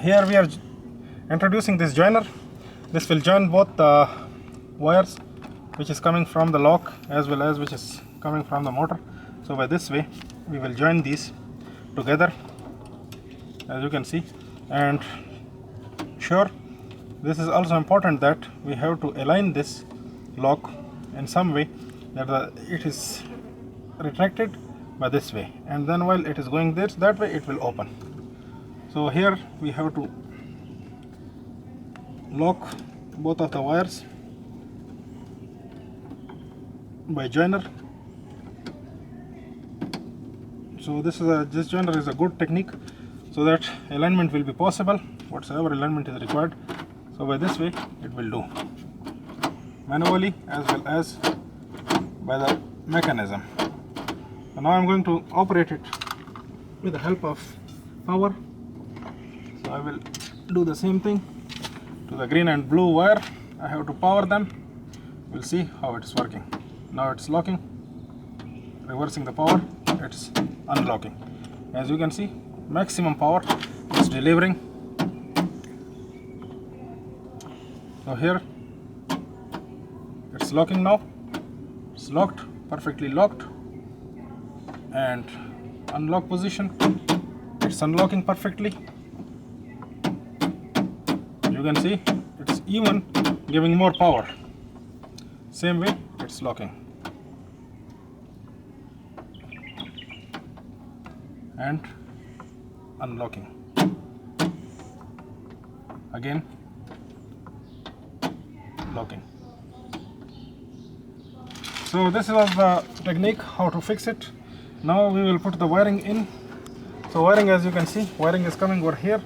here we are introducing this joiner. This will join both the wires which is coming from the lock as well as which is coming from the motor. So by this way we will join these together, as you can see. And sure, this is also important that we have to align this lock in some way that it is retracted by this way, and then while it is going that way it will open. So here we have to lock both of the wires by joiner. So this joiner is a good technique so that alignment will be possible, whatsoever alignment is required. So by this way it will do manually as well as by the mechanism. So now I am going to operate it with the help of power. So I will do the same thing to the green and blue wire. I have to power them. We'll see how it is working. Now it's locking, reversing the power, it's unlocking. As you can see, maximum power is delivering. So here it's locking now. It's locked, perfectly locked, and unlock position, it's unlocking perfectly. You can see it's even giving more power. Same way it's locking and unlocking again, locking. So this was the technique how to fix it. Now we will put the wiring in. So wiring, as you can see, wiring is coming over here.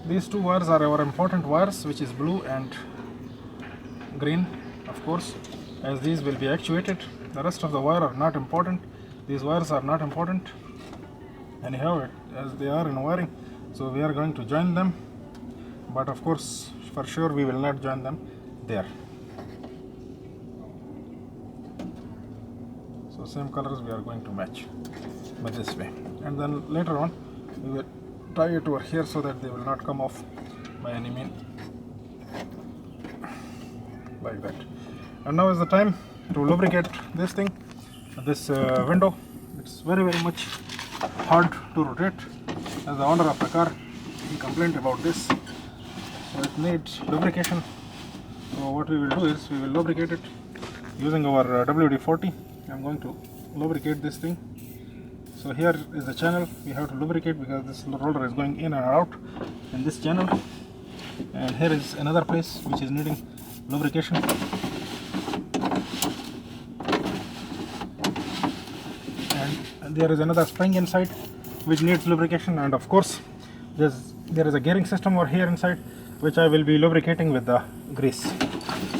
These two wires are our important wires, which is blue and green, of course, as these will be actuated. The rest of the wire are not important. These wires are not important anyhow, as they are in wiring. So we are going to join them, but of course for sure we will not join them there. So same colors we are going to match by this way, and then later on we will tie it over here so that they will not come off by any means, like that. And now is the time to lubricate this thing, this window. It's very much hard to rotate. As the owner of the car, he complained about this, so it needs lubrication. So what we will do is we will lubricate it using our WD-40. I'm going to lubricate this thing. So here is the channel we have to lubricate because this roller is going in and out in this channel, and here is another place which is needing lubrication. And there is another spring inside which needs lubrication, and of course there is a gearing system over here inside which I will be lubricating with the grease.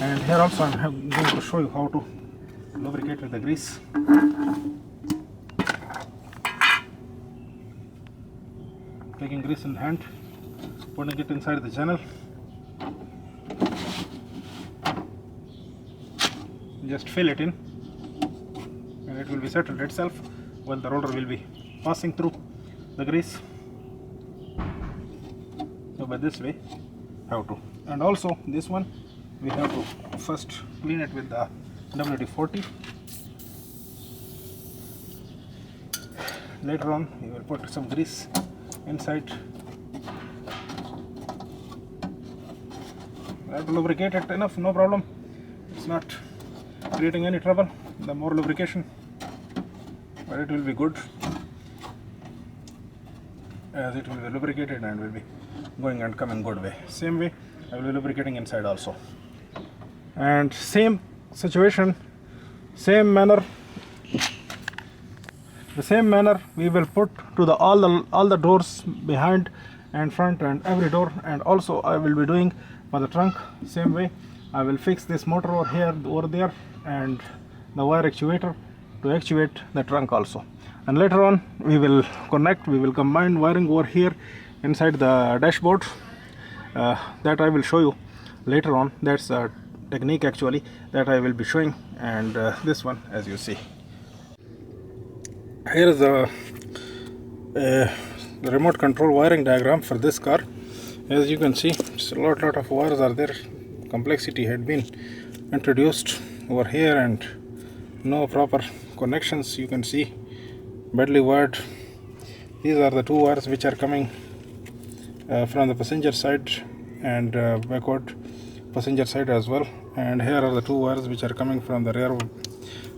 And here also I'm going to show you how to lubricate with the grease. Taking grease in hand, putting it inside the channel, just fill it in and it will be settled itself while the roller will be passing through the grease. So by this way how to. And also this one we have to first clean it with the WD-40. Later on we will put some grease inside. I have to lubricate it enough, no problem. It's not creating any trouble. The more lubrication, but it will be good, as it will be lubricated and will be going and coming good way. Same way I will be lubricating inside also. And same situation, same manner, the same manner we will put to the all the doors behind and front and every door. And also I will be doing for the trunk. Same way I will fix this motor over here, over there, and the wire actuator to actuate the trunk also. And later on we will combine wiring over here inside the dashboard. That I will show you later on. That's a technique actually that I will be showing. And this one, as you see, here is the remote control wiring diagram for this car. As you can see, it's a lot of wires are there. Complexity had been introduced over here and no proper connections. You can see badly wired. These are the two wires which are coming from the passenger side and backward passenger side as well, and here are the two wires which are coming from the rear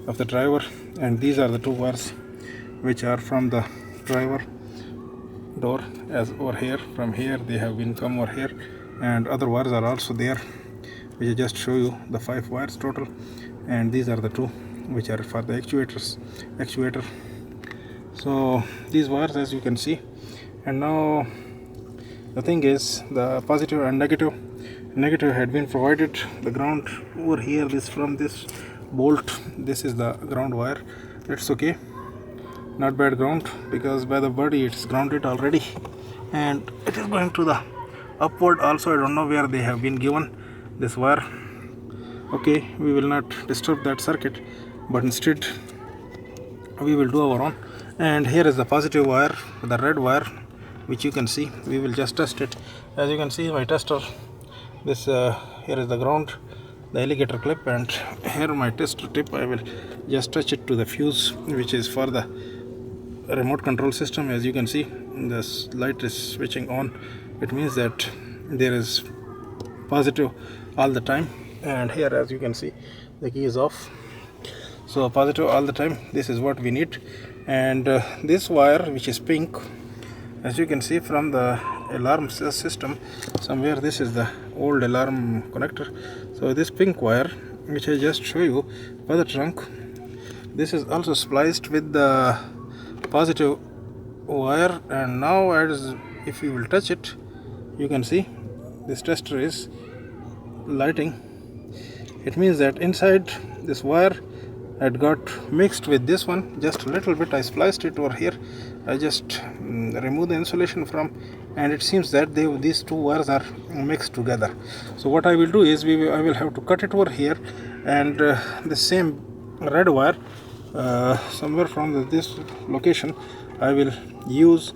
of the driver, and these are the two wires which are from the driver door. As over here, from here they have been come over here, and other wires are also there, which I just show you the 5 wires total, and these are the two which are for the actuator. So these wires, as you can see, and now the thing is the positive and negative had been provided. The ground over here is from this bolt. This is the ground wire. It's okay, not bad ground, because by the body it's grounded already, and it is going to the upward also. I don't know where they have been given this wire. Okay, we will not disturb that circuit, but instead we will do our own. And here is the positive wire, the red wire, which you can see. We will just test it. As you can see, my tester, this here is the ground, the alligator clip, and here my tester tip. I will just touch it to the fuse, which is for the remote control system. As you can see, this light is switching on. It means that there is positive all the time, and here, as you can see, the key is off. So positive all the time, this is what we need. And this wire, which is pink, as you can see from the alarm system somewhere, this is the old alarm connector. So this pink wire, which I just show you by the trunk, this is also spliced with the positive wire. And now, as if you will touch it, you can see this tester is lighting. It means that inside this wire had got mixed with this one just a little bit. I spliced it over here. I just removed the insulation from, and it seems that these two wires are mixed together. So what I will do is I will have to cut it over here, and the same red wire somewhere from this location I will use,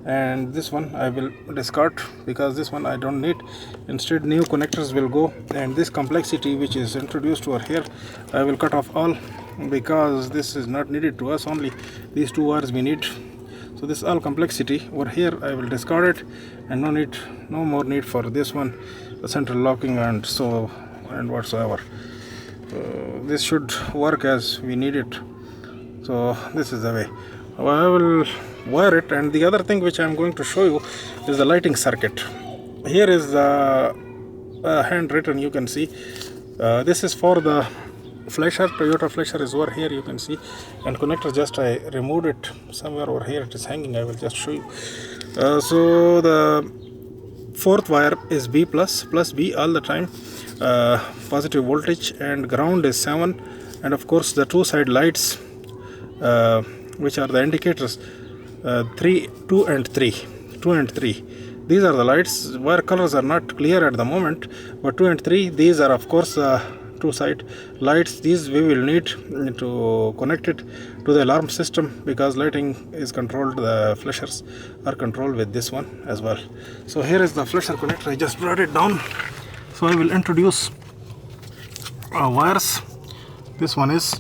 and this one I will discard because this one I don't need. Instead, new connectors will go, and this complexity which is introduced over here I will cut off all, because this is not needed to us. Only these two wires we need. So this all complexity over here I will discard it, and no more need for this one, the central locking and whatsoever. This should work as we need it. So this is the way I will wire it. And the other thing which I am going to show you is the lighting circuit. Here is the handwritten, you can see. This is for the flasher. Toyota flasher is over here, you can see, and connector just I removed it somewhere over here. It is hanging. I will just show you. So the fourth wire is B plus B all the time, positive voltage, and ground is 7, and of course the two side lights, which are the indicators, 2 and 3. These are the lights. Wire colors are not clear at the moment, but 2 and 3, these are of course two side lights. These we will need to connect it to the alarm system, because lighting is controlled, the flashers are controlled with this one as well. So here is the flasher connector. I just brought it down. So I will introduce wires. This one is,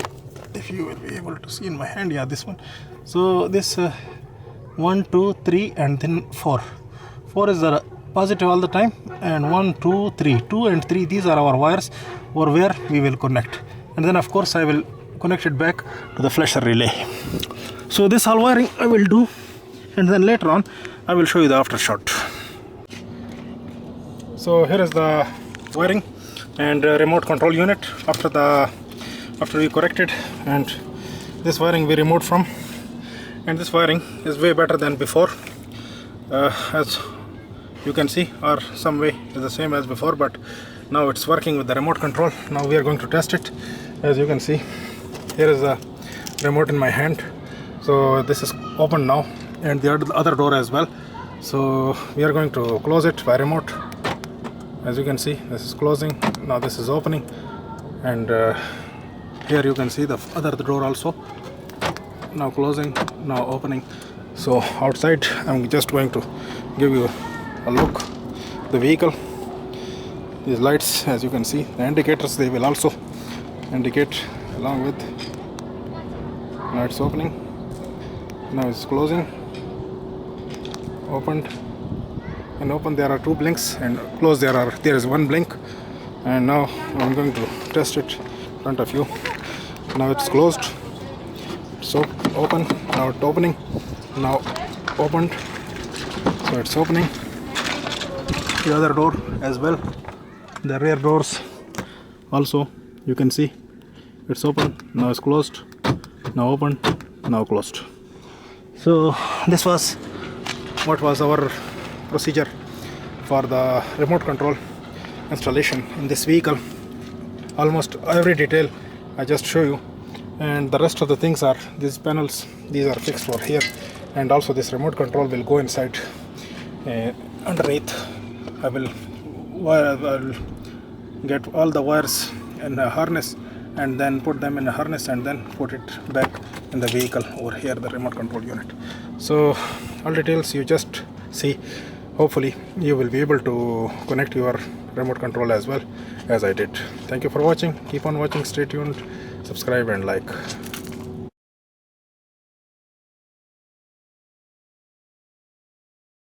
if you will be able to see in my hand, yeah, this one. So this 1, 2, 3, and then 4 is the positive all the time, and 1, 2, 3, 2 and 3, these are our wires or where we will connect. And then of course I will connect it back to the flasher relay. So this all wiring I will do, and then later on I will show you the aftershot. So here is the wiring and remote control unit after we corrected, and this wiring we removed from, and this wiring is way better than before. As you can see, or some way is the same as before, but now it's working with the remote control. Now we are going to test it. As you can see, here is the remote in my hand. So this is open now, and the other door as well. So we are going to close it by remote. As you can see, this is closing. Now this is opening, and here you can see the other door also. Now closing, now opening. So outside I'm just going to give you a look the vehicle. These lights, as you can see, the indicators, they will also indicate along with. Now it's opening, now it's closing, opened and open. There are 2 blinks, and close there is 1 blink. And now I'm going to test it in front of you. Now it's closed, so open, now it's opening, now opened, so it's opening. The other door as well, the rear doors also, you can see it's open, now it's closed, now open, now closed. So this was what was our procedure for the remote control installation in this vehicle. Almost every detail I just show you, and the rest of the things are these panels, these are fixed for here, and also this remote control will go inside underneath. I will get all the wires in a harness and then put them in a harness and then put it back in the vehicle over here, the remote control unit. So all details you just see. Hopefully you will be able to connect your remote control as well as I did. Thank you for watching. Keep on watching, stay tuned, subscribe and like.